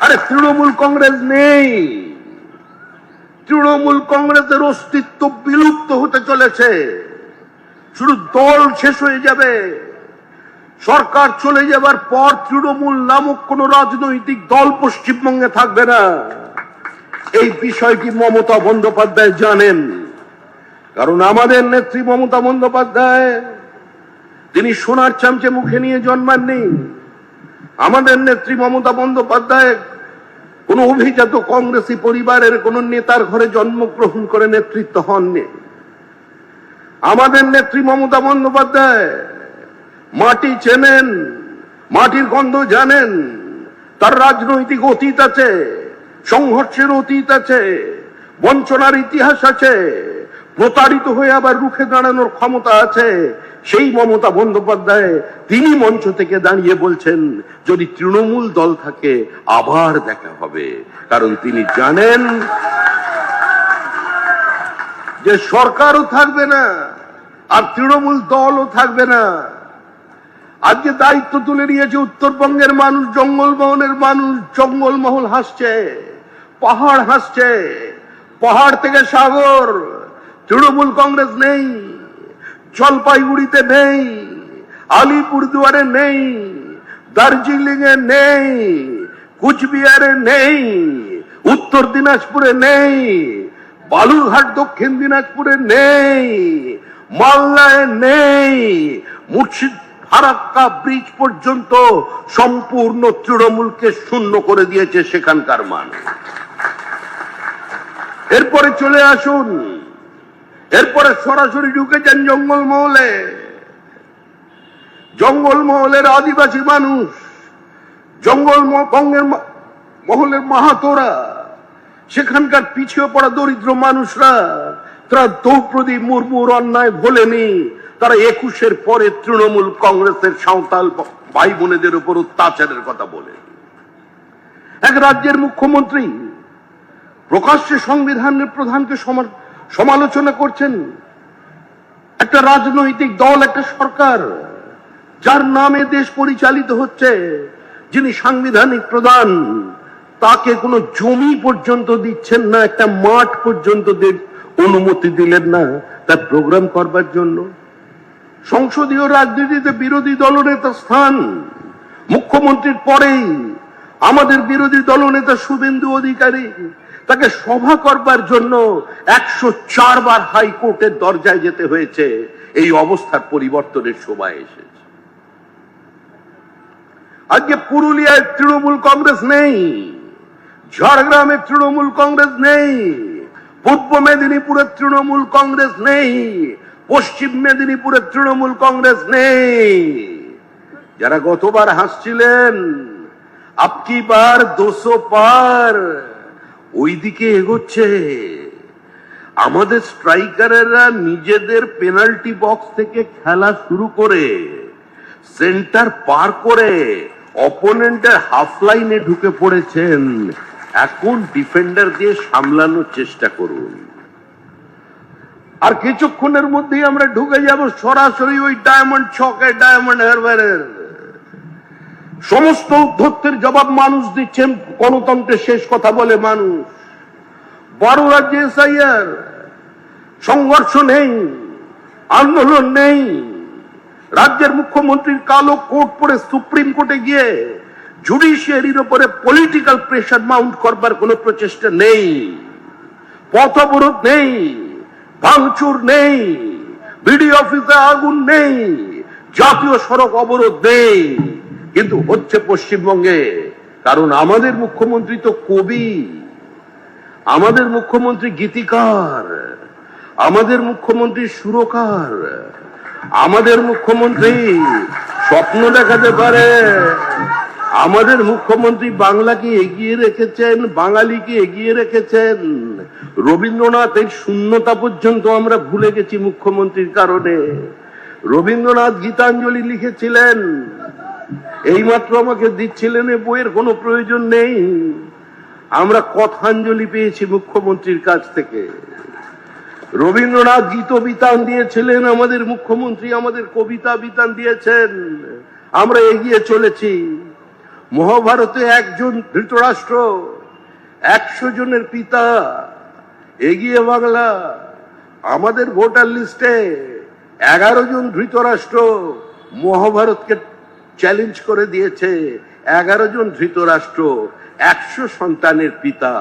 আরে তৃণমূল কংগ্রেস নেই, তৃণমূল কংগ্রেসের অস্তিত্ব বিলুপ্ত হতে চলেছে, শুধু দল শেষ হয়ে যাবে। সরকার চলে যাবার পর তৃণমূল নামক কোন রাজনৈতিক দল পশ্চিমবঙ্গে থাকবে না। এই বিষয়টি মমতা বন্দ্যোপাধ্যায় জানেন, কারণ আমাদের নেত্রী মমতা বন্দ্যোপাধ্যায় তিনি সোনার চামচে মুখে নিয়ে জন্মাননি। আমাদের নেত্রী মমতা বন্দ্যোপাধ্যায় কোন অভিজাত কংগ্রেসী পরিবারের কোন নেতার ঘরে জন্মগ্রহণ করে নেতৃত্ব হননি। আমাদের নেত্রী মমতা বন্দ্যোপাধ্যায় মাটি চেনেন, মাটির গন্ধ জানেন, তার রাজনৈতিক অতীত আছে, সংঘর্ষের অতীত আছে, বঞ্চনার ইতিহাস আছে, প্রতারিত হয়ে আবার রুখে দাঁড়ানোর ক্ষমতা আছে। সেই মমতা বন্দ্যোপাধ্যায় তিনি মঞ্চ থেকে দাঁড়িয়ে বলছেন যদি তৃণমূল দল থাকে আবার দেখা হবে, কারণ তিনি জানেন যে সরকারও থাকবে না আর তৃণমূল দলও থাকবে না। আজকে দায়িত্ব তুলে নিয়েছে উত্তরবঙ্গের মানুষ, জঙ্গলমহলের মানুষ। জঙ্গলমহল হাসছে, পাহাড় হাসছে, পাহাড় থেকে সাগর। তৃণমূল কংগ্রেস নেই, জলপাইগুড়িতে নেই, আলিপুরদুয়ারে নেই, দার্জিলিং এ নেই, কুচবিহারে নেই, উত্তর দিনাজপুরে নেই, বালুরঘাট দক্ষিণ দিনাজপুরে নেই, মালদায় নেই, মুর্শিদ ফারাক্কা ব্রিজ পর্যন্ত সম্পূর্ণ তৃণমূলকে শূন্য করে দিয়েছে সেখানকার মানুষ। এরপরে চলে আসুন, এরপরে সরাসরি ঢুকেছেন জঙ্গলমহলে। জঙ্গলমহলের আদিবাসী মানুষ, জঙ্গলবঙ্গের মহলের মাহাতোরা, সেখানকার পিছিয়ে পড়া দরিদ্র মানুষরা, তারা দ্রৌপদী মুর্মুর অন্যায় ভোলেনি। তারা 21-এর পরে তৃণমূল কংগ্রেসের সাঁওতাল ভাই বোনেদের উপর অত্যাচারের কথা বলে। এক রাজ্যের মুখ্যমন্ত্রী প্রকাশ্যে সংবিধানের প্রধানকে সমালোচনা করছেন। একটা রাজনৈতিক দল, একটা সরকার যার নামে দেশ পরিচালিত হচ্ছে, যিনি সাংবিধানিক প্রধান, তাকে কোনো জমি পর্যন্ত দিচ্ছেন না, একটা মাঠ পর্যন্ত অনুমতি দিলেন না তার প্রোগ্রাম করবার জন্য। সংসদীয় রাজনীতিতে বিরোধী দলনেতার স্থান মুখ্যমন্ত্রীর পরেই আমাদের বিরোধী দলনেতা শুভেন্দু অধিকারী, তাকে সভা করবার জন্য 104 বার হাইকোর্টের দরজায় যেতে হয়েছে। এই অবস্থার পরিবর্তনের সময় এসেছে। আজকে পুরুলিয়ায় তৃণমূল কংগ্রেস নেই, ঝাড়গ্রামে তৃণমূল কংগ্রেস নেই, পূর্ব মেদিনীপুরের তৃণমূল কংগ্রেস নেই, পশ্চিম মেদিনীপুরের তৃণমূল কংগ্রেস নেই। যারা গতবার হাসছিলেন আপকি বার 200 পার, ওইদিকে এগোচ্ছে। আমাদের স্ট্রাইকারেরা নিজেদের পেনাল্টি বক্স থেকে খেলা শুরু করে সেন্টার পার করে অপোনেন্টের হাফ লাইনে ঢুকে পড়েছেন। এখন ডিফেন্ডার দিয়ে সামলানোর চেষ্টা করুন, আর কিছুক্ষণের মধ্যেই আমরা ঢুকে যাব সরাসরি ওই ডায়মন্ড ছকে, ডায়মন্ড হারবারের। সমস্ত উদ্ধত্তের জবাব মানুষ দিচ্ছেন। গণতন্ত্রের শেষ কথা বলে মানুষ। 12 রাজ্যে এসআইআর, সংঘর্ষ নেই, আন্দোলন নেই। রাজ্যের মুখ্যমন্ত্রীর কালো কোট পরে সুপ্রিম কোর্টে গিয়ে জুডিশিয়ারির উপরে পলিটিক্যাল প্রেশার মাউন্ট করবার কোন প্রচেষ্টা নেই। পথ অবরোধ নেই, ভাঙচুর নেই, বিডি অফিসে আগুন নেই, জাতীয় সড়ক অবরোধ নেই। কিন্তু হচ্ছে পশ্চিমবঙ্গে, কারণ আমাদের মুখ্যমন্ত্রী তো কবি, আমাদের মুখ্যমন্ত্রী গীতিকার, আমাদের মুখ্যমন্ত্রী সুরকার, আমাদের মুখ্যমন্ত্রী স্বপ্ন দেখাতে পারে, আমাদের মুখ্যমন্ত্রী বাংলাকে এগিয়ে রেখেছেন, বাঙালিকে এগিয়ে রেখেছেন। রবীন্দ্রনাথের শূন্যতা পর্যন্ত আমরা ভুলে গেছি মুখ্যমন্ত্রীর কারণে। রবীন্দ্রনাথ গীতাঞ্জলি লিখেছিলেন, এইমাত্র আমাকে দিচ্ছিলেন, এ বইয়ের কোনো প্রয়োজন নেই। আমরা কথাঞ্জলি পেয়েছি মুখ্যমন্ত্রীর কাছ থেকে। রবীন্দ্রনাথ গীত বিতান দিয়েছিলেন, আমাদের মুখ্যমন্ত্রী আমাদের কবিতা বিতান দিয়েছেন। আমরা এগিয়ে চলেছি। মহাভারতে একজন ধৃতরাষ্ট্র, 100 জনের পিতা। এগিয়ে বাংলা আমাদের ভোটার লিস্টে 11 জন ধৃতরাষ্ট্র মহাভারতকে চ্যালেঞ্জ করে দিয়েছে। 11 জন ধৃতরাষ্ট্র, 100 সন্তানের পিতা।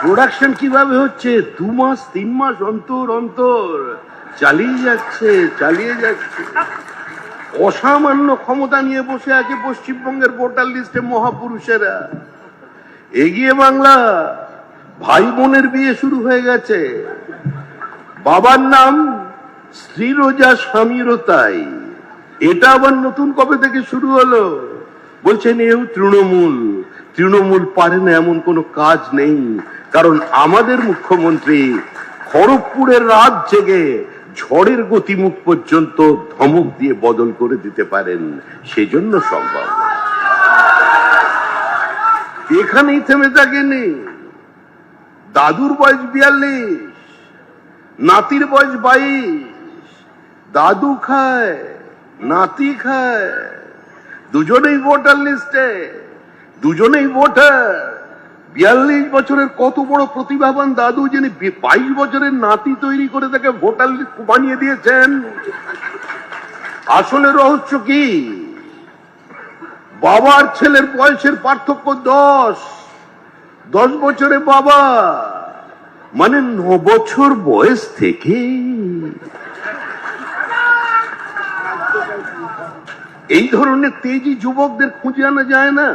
প্রোডাকশন কিভাবে হচ্ছে? 2 মাস 3 মাস অন্তর অন্তর চালিয়ে যাচ্ছে। অসামান্য ক্ষমতা নিয়ে বসে আছে পশ্চিমবঙ্গের ভোটার লিস্টে মহাপুরুষেরা। এগিয়ে বাংলা ভাই বোনের বিয়ে শুরু হয়ে গেছে। বাবার নাম শ্রীরোজা, স্বামীরও তাই। এটা আবার নতুন কবে থেকে শুরু হলো? বলছেন এও তৃণমূল পারে না এমন কোনো কাজ নেই, কারণ আমাদের মুখ্যমন্ত্রী খড়গপুরের রাত জেগে ঝড়ের গতিমুখ পর্যন্ত ধমক দিয়ে বদল করে দিতে পারেন, সেজন্য সম্ভব। এখানেই থেমে থাকেনি। দাদুর বয়স 42, নাতির বয়স 22। দাদু খায়, নাতি খায়, দুজনেই ভোটার লিস্টে, দুজনেই ভোটার। 42 বছরের কত বড় প্রতিভাবান দাদু, যিনি 22 বছরের নাতি তৈরি করে তাকে ভোটার লিস্ট বানিয়ে দিয়েছেন। আসলে রহস্য কি? বাবার ছেলের বয়সের পার্থক্য 10 বছরে বাবা, মানে 9 বছর বয়স থেকে। এই ধরনের তেজি যুবকদের খুঁজে আনা যায় না।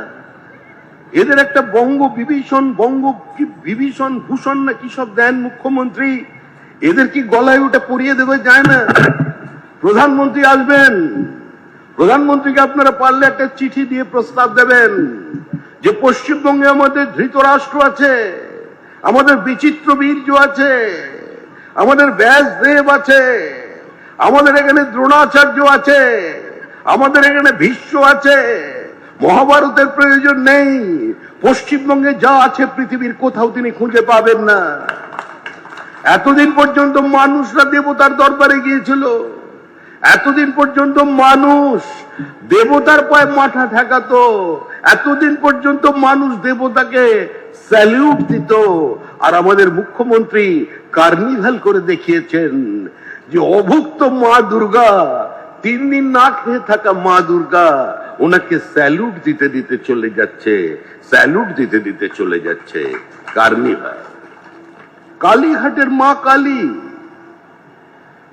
এদের একটা বিভীষণ ভূষণ না কি সব দেন মুখ্যমন্ত্রী, এদের কি গলায় ওটা পরিয়ে দেবে যায় না। প্রধানমন্ত্রী আসবেন, প্রধানমন্ত্রীকে আপনারা পারলে একটা চিঠি দিয়ে প্রস্তাব দেবেন যে পশ্চিমবঙ্গে আমাদের ধৃতরাষ্ট্র আছে, আমাদের বিচিত্র বীর্য আছে, আমাদের ব্যাসদেব আছে, আমাদের এখানে দ্রোণাচার্য আছে, আমাদের এখানে ভীষ্ম আছে। মহাভারতের প্রয়োজন নেই। পশ্চিমবঙ্গে যা আছে পৃথিবীর কোথাও তিনি খুঁজে পাবেন না। এতদিন পর্যন্ত মানুষরা দেবতার দরবারে গিয়েছিল, এতদিন পর্যন্ত মানুষ দেবতার পায়ে মাথা ঠেকাতো, এতদিন পর্যন্ত মানুষ দেবতাকে স্যালিউট দিত। আর আমাদের মুখ্যমন্ত্রী কার্নিভাল করে দেখিয়েছেন যে অভুক্ত মা দুর্গা, 3 দিন না খেয়ে থাকা মা দুর্গা ওনাকে স্যালুট দিতে চলে যাচ্ছে কার্নিভাল। কালীঘাটের মা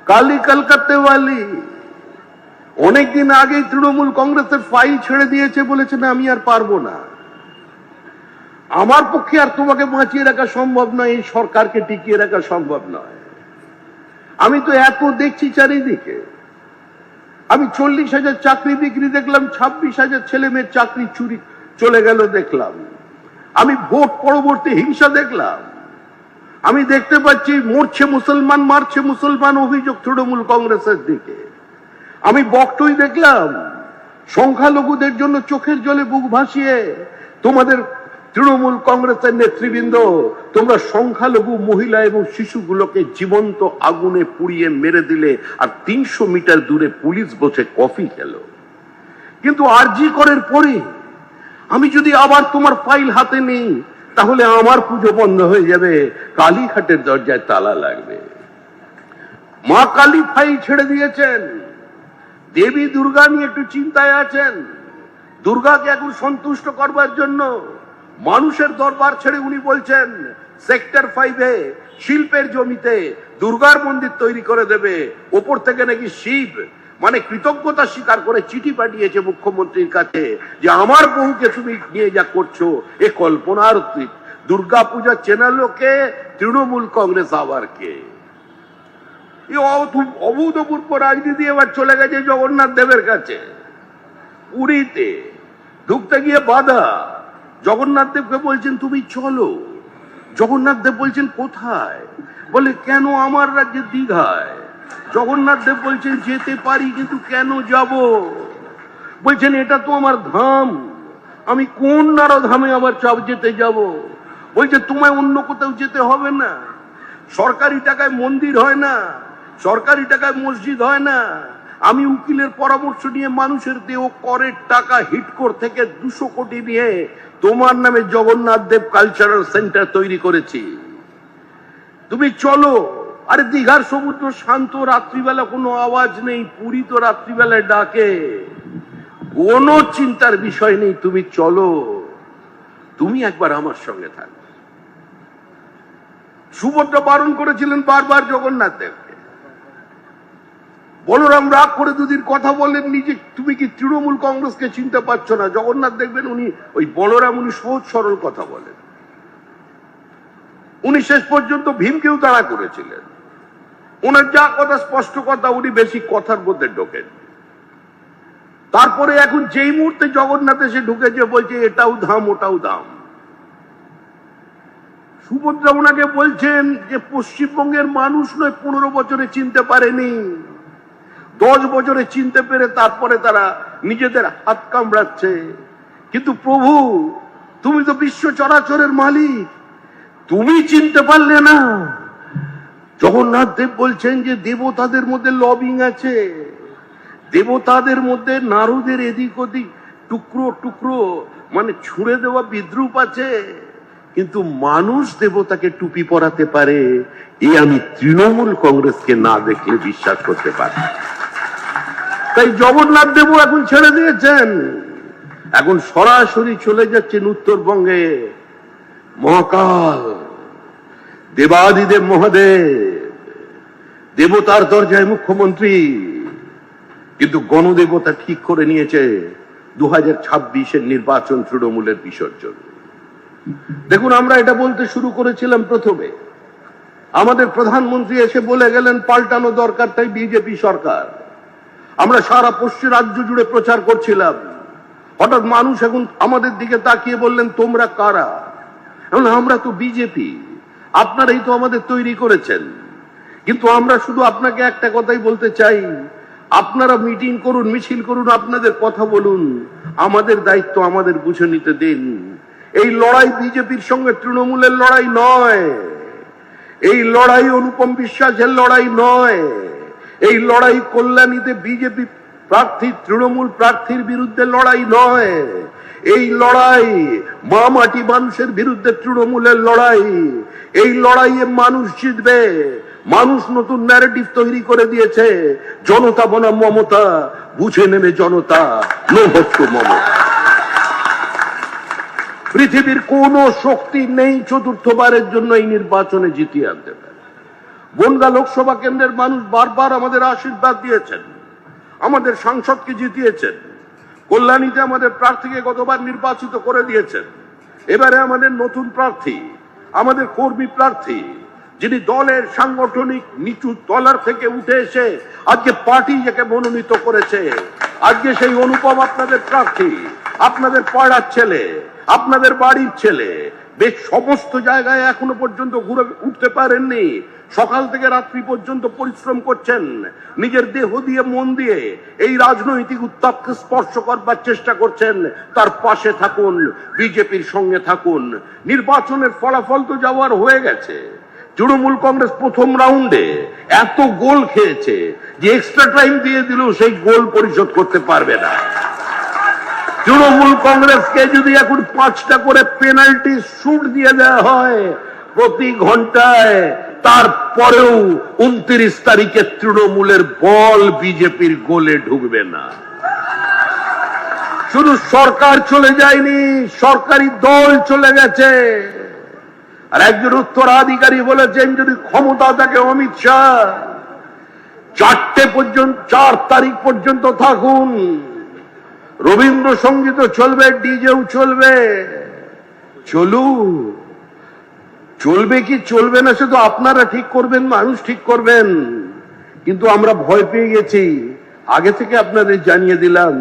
কালী কলকাতা ওয়ালি অনেকদিন আগেই তৃণমূল কংগ্রেসের ফাইল ছেড়ে দিয়েছে, বলেছে না আমি আর পারবো না, আমার পক্ষে আর তোমাকে বাঁচিয়ে রাখা সম্ভব নয়, এই সরকারকে টিকিয়ে রাখা সম্ভব নয়। আমি তো এত দেখছি চারিদিকে। আমি 40,000 চাকরি বিক্রি দেখলাম, 26,000 ছেলে মেয়ের চাকরি চুরি চলে গেল দেখলাম। আমি ভোট পরবর্তী হিংসা দেখলাম। আমি দেখতে পাচ্ছি মরছে মুসলমান, মারছে মুসলমান, অভিযোগ তৃণমূল কংগ্রেসের দিকে। আমি বকটুই দেখলাম সংখ্যালঘুদের জন্য চোখের জলে বুক ভাসিয়ে তোমাদের তৃণমূল কংগ্রেসের নেতৃবৃন্দ তোমরা সংখ্যালঘু মহিলা এবং শিশুগুলোকে জীবন্ত আগুনে পুড়িয়ে মেরে দিলে, আর 300 মিটার দূরে পুলিশ বসে কফি খেলো। কিন্তু আরজি করের পরে আমি যদি আবার তোমার ফাইল হাতে নিই, তাহলে আমার পুজো বন্ধ হয়ে যাবে, কালীঘাটের দরজায় তালা লাগবে। মা কালী ফাইল ছেড়ে দিয়েছেন, দেবী দুর্গা নিয়ে একটু চিন্তায় আছেন। দুর্গাকে এখন সন্তুষ্ট করবার জন্য মানুষের দরবার ছেড়ে উনি বলছেন সেক্টর 5-এ শিল্পের জমিতে দুর্গার মন্দির তৈরি করে দেবে। ওপর থেকে নাকি শিব মানে কৃতজ্ঞতা স্বীকার করে চিঠি পাঠিয়েছে মুখ্যমন্ত্রীর কাছে যে আমার বহুকে তুমি নিয়ে যা করছো এ কল্পনার অতীত। দুর্গা পূজা চেনালোকে তৃণমূল কংগ্রেস আবার কে? অভূতপূর্ব রাজনীতি এবার চলে গেছে জগন্নাথ দেবের কাছে। পুরীতে ঢুকতে গিয়ে বাধা, জগন্নাথ দেবকে বলছেন তুমি চলো। জগন্নাথ দেব বলছেন কোথায়? বলে কেন আমার রাজ্যে দীঘায়। জগন্নাথ দেব বলছেন যেতে পারি কিন্তু কেন যাব? বলছেন এটা তো আমার ধাম, আমি কোন নারধামে আবার যেতে যাব? বলছে তোমায় অন্য কোথাও যেতে হবে না, সরকারি টাকায় মন্দির হয় না, সরকারি টাকায় মসজিদ হয় না, আমি উকিলের পরামর্শ নিয়ে মানুষের দেহ করের টাকা হিটকোর থেকে 200 কোটি নিয়ে তোমার নামে জগন্নাথ দেব কালচারাল সেন্টার তৈরি করেছি। তুমি চলো। আরে দীঘার সমুদ্র শান্ত, রাত্রিবেলা কোনো আওয়াজ নেই, পুরী তো রাত্রিবেলায় ডাকে, কোনো চিন্তার বিষয় নেই, তুমি চলো, তুমি একবার আমার সঙ্গে থাকবে। সুভদ্রা বারণ করেছিলেন বারবার জগন্নাথ দেবকে। বলরাম রাগ করে দুদিন কথা বললেন নিজে, তুমি কি তৃণমূল কংগ্রেসকে চিনতে পারছো না? জগন্নাথ দেখবেন উনি ওই বলরাম, উনি সহজ সরল কথা বলেন। উনি শেষ পর্যন্ত ভীমকেও তাড়া করেছিলেন। ওনার যা কথা স্পষ্ট কথা, উনি বেশি কথার মধ্যে ঢোকেন। তারপরে এখন যেই মুহূর্তে জগন্নাথ এসে ঢুকেছে বলছে এটাও ধাম ওটাও ধাম। সুভদ্রা ওনাকে বলছেন যে পশ্চিমবঙ্গের মানুষ নয় 15 বছরে চিনতে পারেনি, 10 বছরে চিনতে পেরে তারপরে তারা নিজেদের হাত কামড়াচ্ছে। কিন্তু প্রভু, তুমি তো বিশ্ব চরাচরের মালিক, তুমি চিনতে পারলে না? জগন্নাথ দেব বলছেন যে দেবতাদের মধ্যে লবিং আছে, দেবতাদের মধ্যে নারদের এদিক ওদিক টুকরো টুকরো মানে ছুঁড়ে দেওয়া বিদ্রুপ আছে, কিন্তু মানুষ দেবতাকে টুপি পরাতে পারে এই আমি তৃণমূল কংগ্রেসকে না দেখলে বিশ্বাস করতে পারি। তাই জগন্নাথ দেব এখন ছেড়ে দিয়েছেন, এখন সরাসরি চলে যাচ্ছেন উত্তরবঙ্গে। মহাকাল দেবাদিদেব মহাদেব, দেবতার দরজায় মুখ্যমন্ত্রী, কিন্তু গণদেবতা ঠিক করে নিয়েছে 2026-এর নির্বাচন তৃণমূলের বিসর্জন। দেখুন, আমরা এটা বলতে শুরু করেছিলাম প্রথমে, আমাদের প্রধানমন্ত্রী এসে বলে গেলেন পাল্টানো দরকার, তাই বিজেপি সরকার। আমরা সারা পশ্চিম রাজ্য জুড়ে প্রচার করছিলাম, হঠাৎ মানুষ এখন আমাদের দিকে তাকিয়ে বললেন তোমরা কারা? আমরা তো বিজেপি, আপনারাই তো আমাদের তৈরি করেছেন। কিন্তু আমরা শুধু আপনাকে একটা কথাই বলতে চাই, আপনারা মিটিং করুন, মিছিল করুন, আপনাদের কথা বলুন, আমাদের দায়িত্ব আমাদের বুঝে নিতে দিন। এই লড়াই বিজেপির সঙ্গে তৃণমূলের লড়াই নয়, এই লড়াই অনুপম বিশ্বাসের লড়াই নয়, এই লড়াই কল্যাণীতে বিজেপি প্রার্থী তৃণমূল প্রার্থীর বিরুদ্ধে লড়াই নয়, এই লড়াই মা মাটি মানুষের বিরুদ্ধে তৃণমূলের লড়াই। এই লড়াইয়ে মানুষ জিতবে। মানুষ নতুন ন্যারেটিভ তৈরি করে দিয়েছে, জনতা বনাম মমতা, বুঝে নেবে জনতা, নো ভোট টু মমতা। পৃথিবীর কোন শক্তি নেই চতুর্থবারের জন্য এই নির্বাচনে জিতিয়ে আনতে পারে। বনগাঁ লোকসভা কেন্দ্রের মানুষ বারবার আমাদের আশীর্বাদ দিয়েছেন, আমাদের সাংসদকে জিতিয়েছেন। কল্যাণীতে আমাদের প্রার্থীকে গতবার নির্বাচিত করে দিয়েছেন। এবারে আমাদের নতুন প্রার্থী, আমাদের কর্মী প্রার্থী, যিনি দলের সাংগঠনিক নিচু তলার থেকে উঠে এসে আজকে পার্টি যাকে মনোনীত করেছে, আজকে সেই অনুপম আপনাদের প্রার্থী, আপনাদের পাড়ার ছেলে, আপনাদের বাড়ির ছেলে। বেশ সমস্ত জায়গায় এখনো পর্যন্ত ঘুরে উঠতে পারেননি, সকাল থেকে রাত্রি পর্যন্ত পরিশ্রম করছেন, নিজের দেহ দিয়ে মন দিয়ে এই রাজনৈতিক উত্তাপকে স্পর্শ করবার চেষ্টা করছেন। তার পাশে থাকুন, বিজেপির সঙ্গে থাকুন। নির্বাচনের ফলাফল তো যাওয়ার হয়ে গেছে। তৃণমূল কংগ্রেস প্রথম রাউন্ডে এত গোল খেয়েছে যে এক্সট্রা টাইম দিয়ে দিলেও সেই গোল পরিশোধ করতে পারবে না। তৃণমূল কংগ্রেসকে যদি এখন 5টা করে পেনাল্টি শুট দিয়ে দেওয়া হয় প্রতি ঘন্টায়, তারপরেও 29 তারিখে তৃণমূলের বল বিজেপির গোলে ঢুকবে না। শুধু সরকার চলে যায়নি, সরকারি দল চলে গেছে। আর একজন উত্তরাধিকারী বলেছেন যদি ক্ষমতা থাকে অমিত শাহ 4 তারিখ পর্যন্ত থাকুন, রবীন্দ্রসঙ্গীতও চলবে, ডিজেও চলবে। চলবে কি চলবে না শুধু আপনারা ঠিক করবেন, মানুষ ঠিক করবেন। কিন্তু আমরা ভয় পেয়ে গেছি, আগে থেকে আপনাদের জানিয়ে দিলাম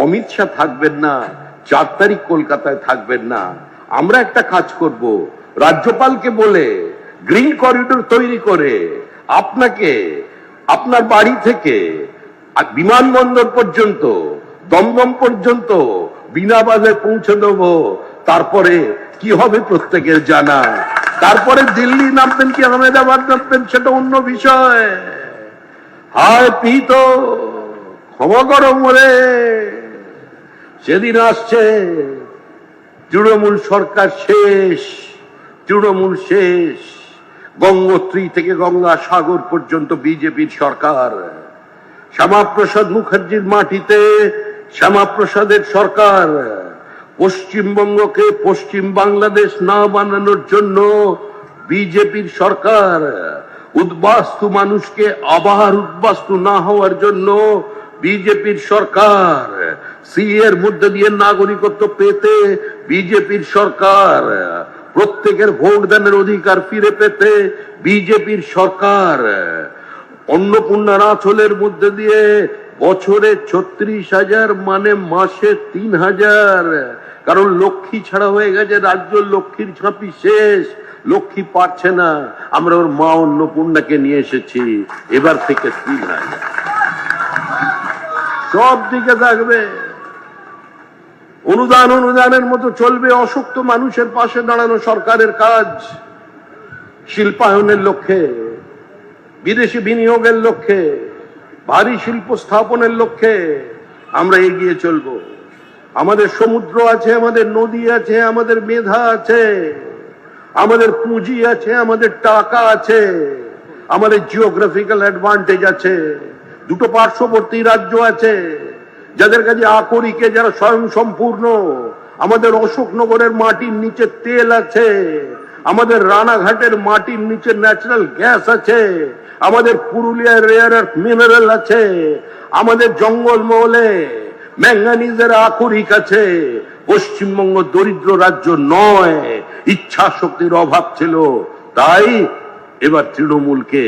অমিত শাহ থাকবেন না, 4 তারিখ কলকাতায় থাকবেন না। আমরা একটা কাজ করব, রাজ্যপালকে বলে গ্রিন করিডোর তৈরি করে আপনাকে আপনার বাড়ি থেকে বিমানবন্দর পর্যন্ত, দমদম পর্যন্ত বিনা বাধায় পৌঁছে দেব। তারপরে কি হবে প্রত্যেকের জানা। তারপরে দিল্লি নামবেন কি আহমেদাবাদ নামবেন সেটা অন্য বিষয়। হায় পিতো ক্ষমা করো মরে, সেদিন আসছে তৃণমূল সরকার শেষ, তৃণমূল শেষ, গঙ্গোত্রী থেকে গঙ্গা সাগর পর্যন্ত বিজেপির সরকার। শ্যামাপ্রসাদ মুখার্জির মাটিতে শ্যামাপ্রসাদের সরকার। পশ্চিমবঙ্গকে পশ্চিম বাংলাদেশ না বানানোর জন্য বিজেপির সরকার। উদ্বাস্তু মানুষকে আবার উদ্বাস্তু না হওয়ার জন্য বিজেপির সরকার। সিএ এর মধ্যে দিয়ে নাগরিকত্ব পেতে বিজেপির সরকার। প্রত্যেকের ভোট দানের অধিকার ফিরে পেতে বিজেপির সরকার। অন্নপূর্ণার আঁচলের মধ্যে দিয়ে বছরে 36,000 মানে মাসে 3,000, কারণ লক্ষ্মী ছাড়া হয়ে গেছে রাজ্য, লক্ষ্মীর ঝাঁপি শেষ, লক্ষ্মী পারছে না, আমরা ওর মা অন্নপূর্ণাকে নিয়ে এসেছি, এবার থেকে 3,000 সব দিকে থাকবে। অনুদানের মতো চলবে, অশক্ত মানুষের পাশে দাঁড়ানো সরকারের কাজ। শিল্পায়নের লক্ষ্যে, বিদেশি বিনিয়োগের লক্ষ্যে, ভারী শিল্প স্থাপনের লক্ষ্যে আমরা এগিয়ে চলব। আমাদের সমুদ্র আছে, আমাদের নদী আছে, আমাদের মেধা আছে, আমাদের পুঁজি আছে, আমাদের টাকা আছে, আমাদের জিওগ্রাফিক্যাল অ্যাডভান্টেজ আছে। দুটো পার্শ্ববর্তী রাজ্য আছে যাদের কাছে আকরিকে যারা স্বয়ং সম্পূর্ণ। আমাদের অশোকনগরের মাটির নিচে তেল আছে, আমাদের রানাঘাটের মাটির নিচে ন্যাচারাল গ্যাস আছে, আমাদের পুরুলিয়ার রেয়ার আর্থ মিনারেল আছে, আমাদের জঙ্গলমহলে ম্যাঙ্গানিজের আকরিক আছে। পশ্চিমবঙ্গ দরিদ্র রাজ্য নয়, ইচ্ছা শক্তির অভাব ছিল, তাই এবার তৃণমূলকে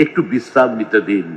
একটু বিশ্রাম নিতে দিন।